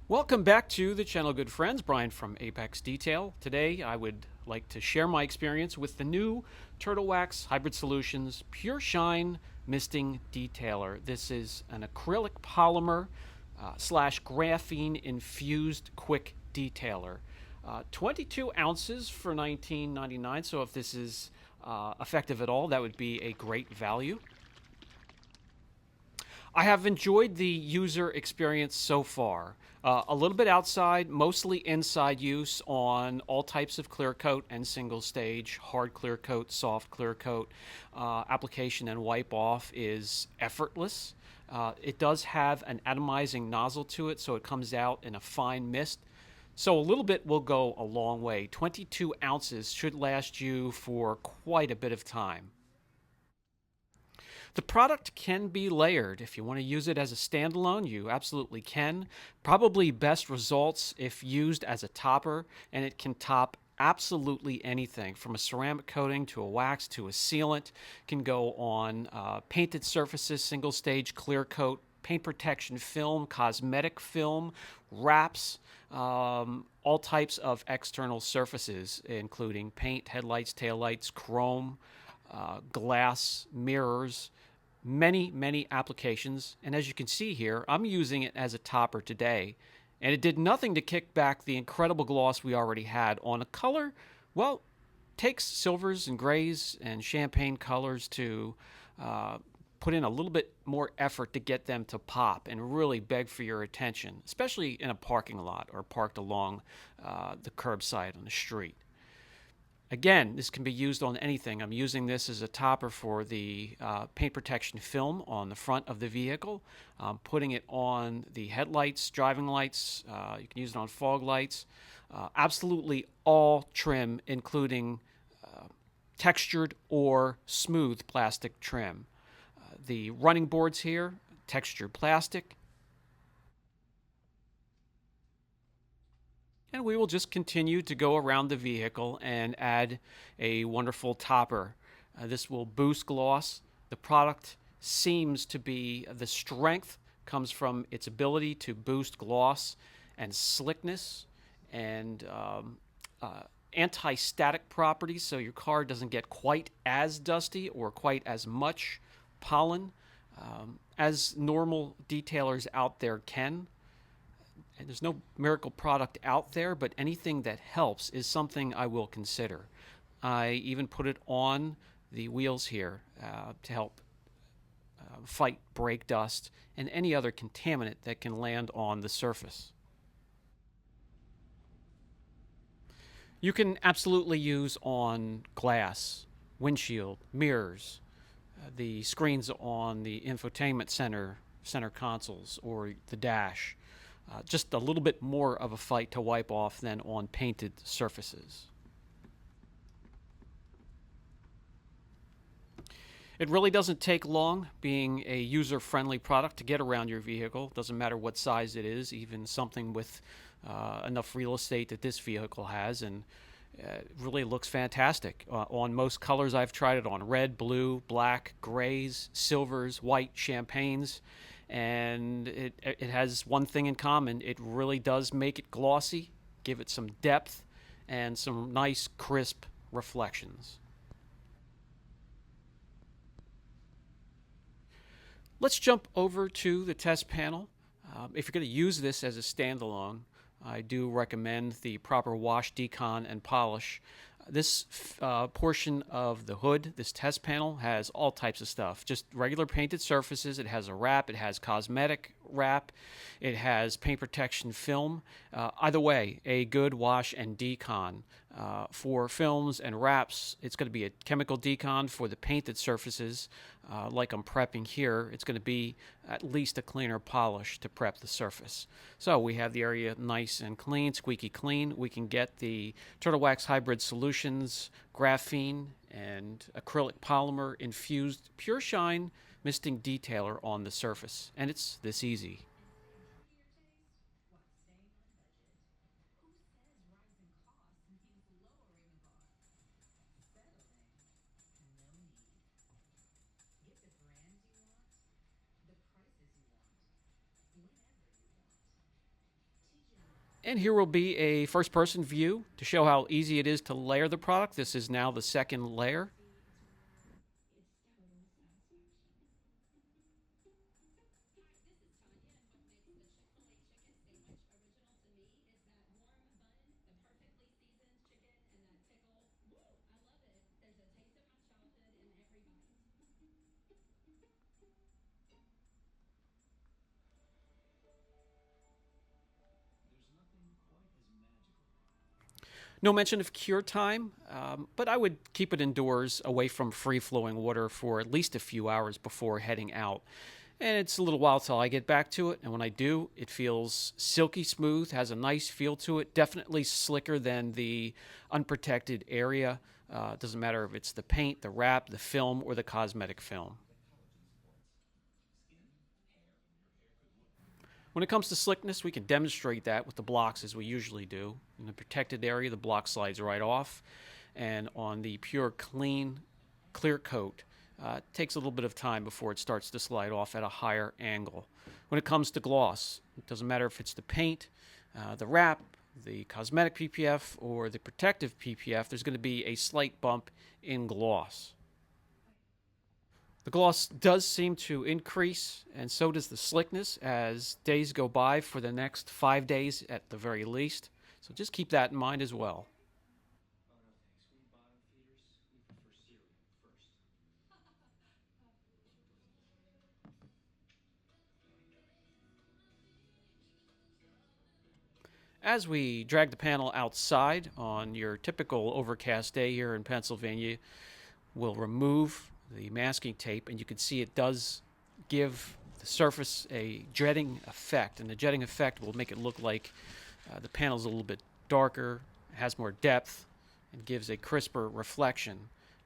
Welcome back to the channel, good friends. Brian from Apex Detail. Today I would like to share my experience with the new Turtle Wax Hybrid Solutions Pure Shine Misting Detailer. This is an acrylic polymer slash graphene infused quick detailer. 22 ounces for $19.99, so if this is effective at all, that would be a great value. I have enjoyed the user experience so far. A little bit outside, mostly inside use on all types of clear coat and single stage. Hard clear coat, soft clear coat. Application and wipe off is effortless. It does have an atomizing nozzle to it, so it comes out in a fine mist. So a little bit will go a long way. 22 ounces should last you for quite a bit of time. The product can be layered. If you want to use it as a standalone, you absolutely can. Probably best results if used as a topper, and it can top absolutely anything from a ceramic coating to a wax to a sealant. It can go on painted surfaces, single stage clear coat, paint protection film, cosmetic film, wraps, all types of external surfaces, including paint, headlights, taillights, chrome, glass, mirrors, many applications. And as you can see here, I'm using it as a topper today. And it did nothing to kick back the incredible gloss we already had on a color. Well, takes silvers and grays and champagne colors to put in a little bit more effort to get them to pop and really beg for your attention, especially in a parking lot or parked along the curbside on the street. Again, this can be used on anything. I'm using this as a topper for the paint protection film on the front of the vehicle. I'm putting it on the headlights, driving lights. You can use it on fog lights. Absolutely all trim, including textured or smooth plastic trim. The running boards here, textured plastic. And we will just continue to go around the vehicle and add a wonderful topper. This will boost gloss. The product seems to be, the strength comes from its ability to boost gloss and slickness and anti-static properties, so your car doesn't get quite as dusty or quite as much pollen as normal detailers out there can. And there's no miracle product out there, but anything that helps is something I will consider. I even put it on the wheels here to help fight brake dust and any other contaminant that can land on the surface. You can absolutely use on glass, windshield, mirrors, the screens on the infotainment center consoles, or the dash. Just a little bit more of a fight to wipe off than on painted surfaces. It really doesn't take long, being a user-friendly product, to get around your vehicle. Doesn't matter what size it is, even something with enough real estate that this vehicle has, and it really looks fantastic. On most colors I've tried it on: red, blue, black, grays, silvers, white, champagnes. And it has one thing in common: it really does make it glossy, give it some depth, and some nice crisp reflections. Let's jump over to the test panel. If you're going to use this as a standalone, I do recommend the proper wash, decon, and polish. This portion of the hood, this test panel, has all types of stuff. Just regular painted surfaces. It has a wrap. It has cosmetic wrap. It has paint protection film. Either way, a good wash and decon. For films and wraps, it's going to be a chemical decon. For the painted surfaces, like I'm prepping here, it's going to be at least a cleaner polish to prep the surface. So we have the area nice and clean, squeaky clean. We can get the Turtle Wax Hybrid Solutions Graphene and Acrylic Polymer Infused Pure Shine Misting Detailer on the surface. And it's this easy. And here will be a first person view to show how easy it is to layer the product. This is now the second layer. No mention of cure time, but I would keep it indoors away from free flowing water for at least a few hours before heading out. And it's a little while till I get back to it. And when I do, it feels silky smooth, has a nice feel to it, definitely slicker than the unprotected area. Doesn't matter if it's the paint, the wrap, the film, or the cosmetic film. When it comes to slickness, we can demonstrate that with the blocks as we usually do. In the protected area, the block slides right off. And on the pure, clean, clear coat, it takes a little bit of time before it starts to slide off at a higher angle. When it comes to gloss, it doesn't matter if it's the paint, the wrap, the cosmetic PPF, or the protective PPF, there's going to be a slight bump in gloss. The gloss does seem to increase, and so does the slickness as days go by for the next 5 days at the very least. So just keep that in mind as well. As we drag the panel outside on your typical overcast day here in Pennsylvania, we'll remove the masking tape, and you can see it does give the surface a jetting effect, and the jetting effect will make it look like the panel's a little bit darker, has more depth, and gives a crisper reflection.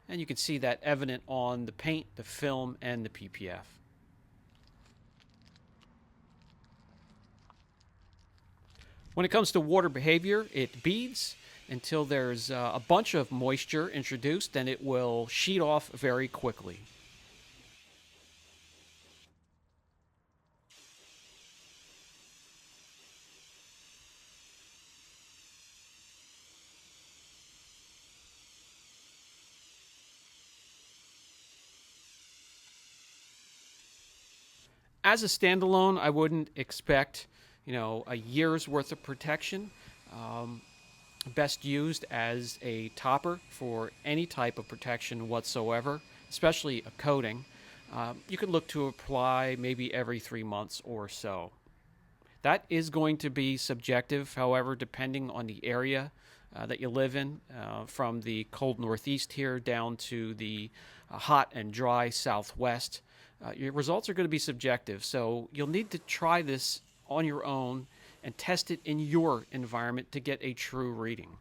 And you can see that evident on the paint, the film, and the PPF. When it comes to water behavior, it beads until there's a bunch of moisture introduced, and it will sheet off very quickly. As a standalone, I wouldn't expect, a year's worth of protection. Um, Best used as a topper for any type of protection whatsoever, especially a coating. You could look to apply maybe every 3 months or so. That is going to be subjective, however, depending on the area that you live in, from the cold northeast here down to the hot and dry southwest. Your results are going to be subjective, so you'll need to try this on your own and test it in your environment to get a true reading.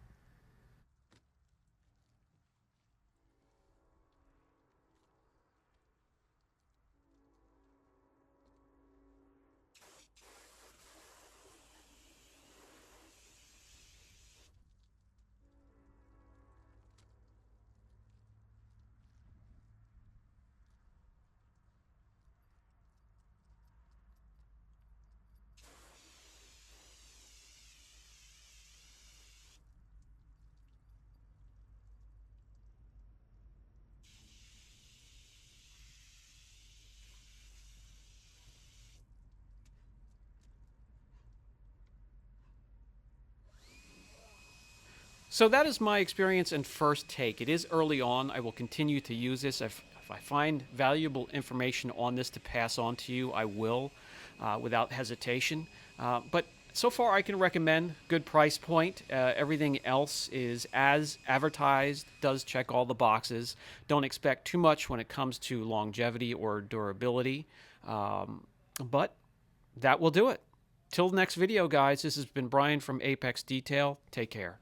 So that is my experience and first take. It is early on. I will continue to use this. If I find valuable information on this to pass on to you, I will without hesitation. But so far, I can recommend good price point. Everything else is as advertised, does check all the boxes. Don't expect too much when it comes to longevity or durability. But that will do it. Till the next video, guys, this has been Brian from Apex Detail. Take care.